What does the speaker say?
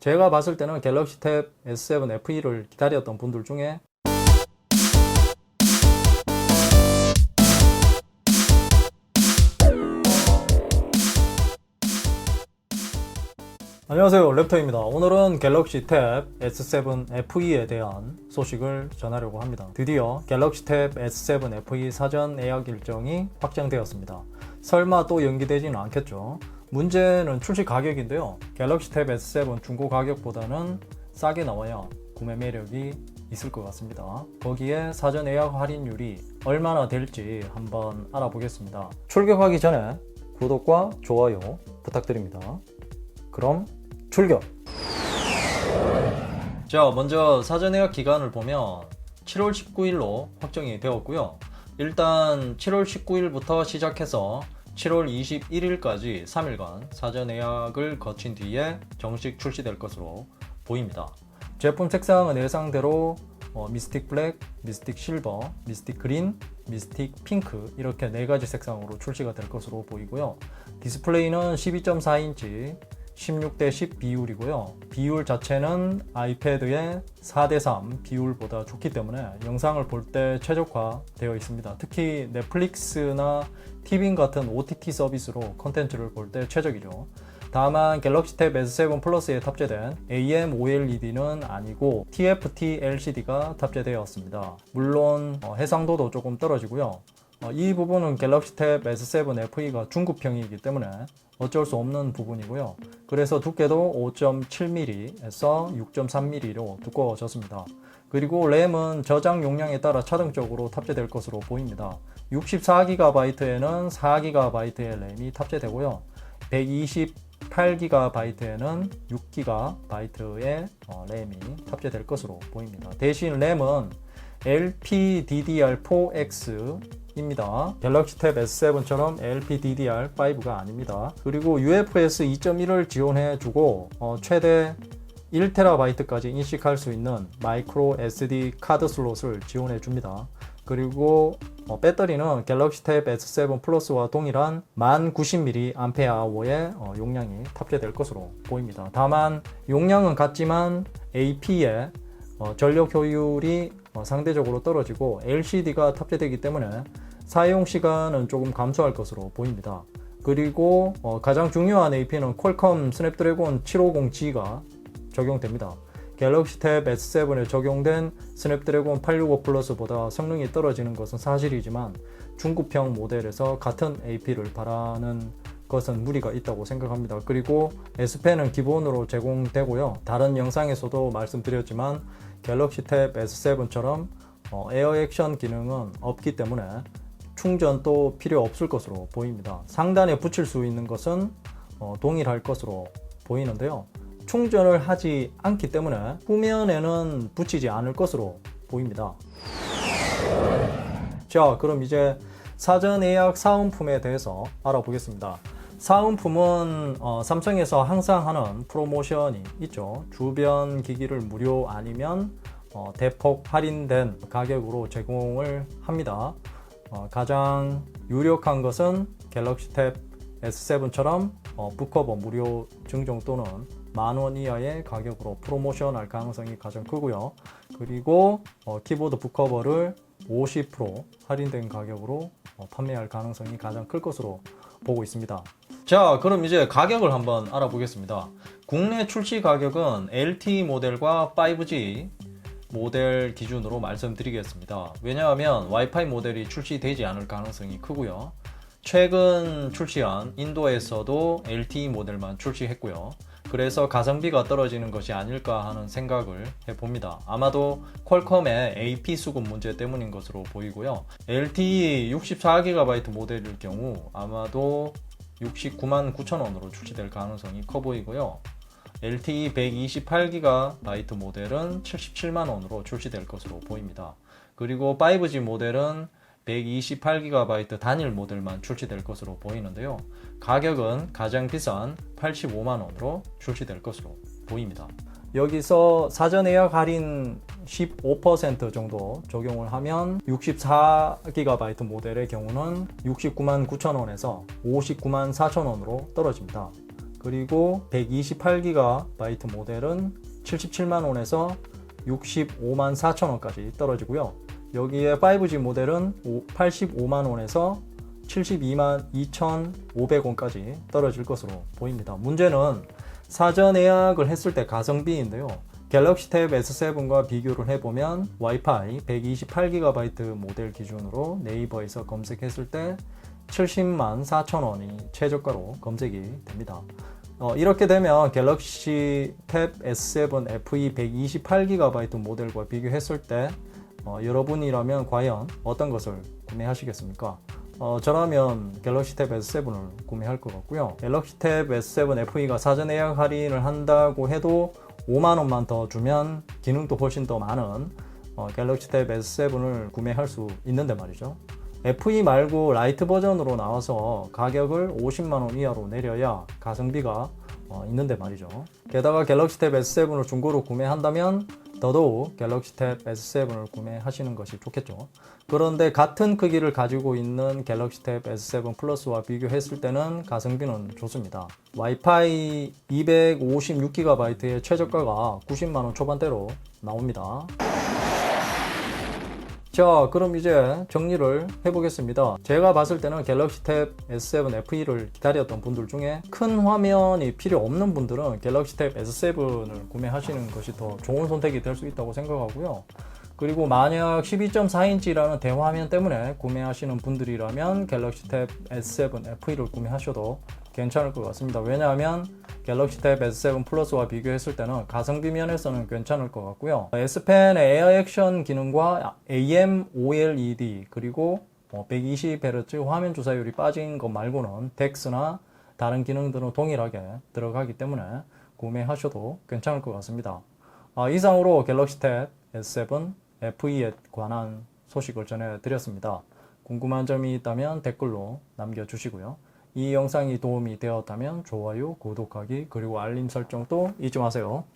제가 봤을 때는 갤럭시 탭 S7 FE를 기다렸던 분들 중에 안녕하세요, 랩터입니다. 오늘은 갤럭시 탭 S7 FE에 대한 소식을 전하려고 합니다. 드디어 갤럭시 탭 S7 FE 사전 예약 일정이 확정되었습니다. 설마 또 연기되지는 않겠죠. 문제는 출시 가격인데요. 갤럭시 탭 S7 중고 가격보다는 싸게 나와야 구매 매력이 있을 것 같습니다. 거기에 사전 예약 할인율이 얼마나 될지 한번 알아보겠습니다. 출격하기 전에 구독과 좋아요 부탁드립니다. 그럼 출격! 자, 먼저 사전 예약 기간을 보면 7월 19일로 확정이 되었고요. 일단 7월 19일부터 시작해서 7월 21일까지 3일간 사전 예약을 거친 뒤에 정식 출시될 것으로 보입니다. 제품 색상은 예상대로 미스틱 블랙, 미스틱 실버, 미스틱 그린, 미스틱 핑크 이렇게 4가지 색상으로 출시가 될 것으로 보이고요. 디스플레이는 12.4인치 16:10 비율이고요. 비율 자체는 아이패드의 4:3 비율보다 좋기 때문에 영상을 볼 때 최적화되어 있습니다. 특히 넷플릭스나 티빙 같은 OTT 서비스로 컨텐츠를 볼 때 최적이죠. 다만 갤럭시 탭 S7 플러스에 탑재된 AM-OLED는 아니고 TFT LCD가 탑재되었습니다. 물론 해상도도 조금 떨어지고요. 이 부분은 갤럭시 탭 S7 FE가 중급형이기 때문에 어쩔 수 없는 부분이고요. 그래서 두께도 5.7mm에서 6.3mm로 두꺼워졌습니다. 그리고 램은 저장 용량에 따라 차등적으로 탑재될 것으로 보입니다. 64GB에는 4GB의 램이 탑재되고요. 128GB에는 6GB의 램이 탑재될 것으로 보입니다. 대신 램은 LPDDR4X 입니다. 갤럭시 탭 S7처럼 LPDDR5가 아닙니다. 그리고 UFS 2.1을 지원해주고 최대 1TB까지 인식할 수 있는 마이크로 SD 카드 슬롯을 지원해줍니다. 그리고 배터리는 갤럭시 탭 S7 플러스와 동일한 1090mAh의 용량이 탑재될 것으로 보입니다. 다만 용량은 같지만 AP의 전력 효율이 상대적으로 떨어지고 LCD가 탑재되기 때문에 사용 시간은 조금 감소할 것으로 보입니다. 그리고 가장 중요한 AP는 퀄컴 스냅드래곤 750G가 적용됩니다. 갤럭시 탭 S7에 적용된 스냅드래곤 865 플러스보다 성능이 떨어지는 것은 사실이지만 중급형 모델에서 같은 AP를 바라는 것은 무리가 있다고 생각합니다. 그리고 S펜은 기본으로 제공되고요. 다른 영상에서도 말씀드렸지만 갤럭시 탭 S7처럼 에어 액션 기능은 없기 때문에 충전도 필요 없을 것으로 보입니다. 상단에 붙일 수 있는 것은 동일할 것으로 보이는데요. 충전을 하지 않기 때문에 후면에는 붙이지 않을 것으로 보입니다. 자, 그럼 이제 사전 예약 사은품에 대해서 알아보겠습니다. 사은품은 삼성에서 항상 하는 프로모션이 있죠. 주변 기기를 무료 아니면 대폭 할인된 가격으로 제공을 합니다. 가장 유력한 것은 갤럭시 탭 S7처럼 북커버 무료 증정 또는 10,000원 이하의 가격으로 프로모션할 가능성이 가장 크고요. 그리고 키보드 북커버를 50% 할인된 가격으로 판매할 가능성이 가장 클 것으로 보고 있습니다. 자, 그럼 이제 가격을 한번 알아보겠습니다. 국내 출시 가격은 LTE 모델과 5G 모델 기준으로 말씀드리겠습니다. 왜냐하면 와이파이 모델이 출시되지 않을 가능성이 크고요. 최근 출시한 인도에서도 LTE 모델만 출시했고요. 그래서 가성비가 떨어지는 것이 아닐까 하는 생각을 해봅니다. 아마도 퀄컴의 AP 수급 문제 때문인 것으로 보이고요. LTE 64GB 모델일 경우 아마도 699,900원으로 출시될 가능성이 커 보이고요. LTE 128GB 모델은 77만원으로 출시될 것으로 보입니다. 그리고 5G 모델은 128GB 단일 모델만 출시될 것으로 보이는데요. 가격은 가장 비싼 85만원으로 출시될 것으로 보입니다. 여기서 사전 예약 할인 15% 정도 적용을 하면 64GB 모델의 경우는 699,900원에서 594,000원으로 떨어집니다. 그리고 128GB 모델은 77만 원에서 65만 4천 원까지 떨어지고요. 여기에 5G 모델은 85만 원에서 72만 2,500원까지 떨어질 것으로 보입니다. 문제는 사전 예약을 했을 때 가성비인데요. 갤럭시 탭 S7과 비교를 해보면 와이파이 128GB 모델 기준으로 네이버에서 검색했을 때 70만 4천 원이 최저가로 검색이 됩니다. 이렇게 되면 갤럭시 탭 S7 FE 128GB 모델과 비교했을 때 여러분이라면 과연 어떤 것을 구매하시겠습니까? 저라면 갤럭시 탭 S7을 구매할 것 같고요. 갤럭시 탭 S7 FE가 사전 예약 할인을 한다고 해도 5만 원만 더 주면 기능도 훨씬 더 많은 갤럭시 탭 S7을 구매할 수 있는데 말이죠. FE 말고 라이트 버전으로 나와서 가격을 50만 원 이하로 내려야 가성비가 있는데 말이죠. 게다가 갤럭시 탭 S7을 중고로 구매한다면 더더욱 갤럭시 탭 S7을 구매하시는 것이 좋겠죠. 그런데 같은 크기를 가지고 있는 갤럭시 탭 S7 플러스와 비교했을 때는 가성비는 좋습니다. 와이파이 256GB의 최저가가 90만 원 초반대로 나옵니다. 자, 그럼 이제 정리를 해보겠습니다. 제가 봤을 때는 갤럭시 탭 S7 FE를 기다렸던 분들 중에 큰 화면이 필요 없는 분들은 갤럭시 탭 S7을 구매하시는 것이 더 좋은 선택이 될 수 있다고 생각하고요. 그리고 만약 12.4인치라는 대화면 때문에 구매하시는 분들이라면 갤럭시 탭 S7 FE를 구매하셔도 괜찮을 것 같습니다. 왜냐하면 갤럭시 탭 S7 플러스와 비교했을 때는 가성비 면에서는 괜찮을 것 같고요. S펜의 에어 액션 기능과 AM OLED 그리고 120Hz 화면 주사율이 빠진 것 말고는 덱스나 다른 기능들은 동일하게 들어가기 때문에 구매하셔도 괜찮을 것 같습니다. 이상으로 갤럭시 탭 S7 FE에 관한 소식을 전해드렸습니다. 궁금한 점이 있다면 댓글로 남겨주시고요. 이 영상이 도움이 되었다면 좋아요, 구독하기, 그리고 알림 설정도 잊지 마세요.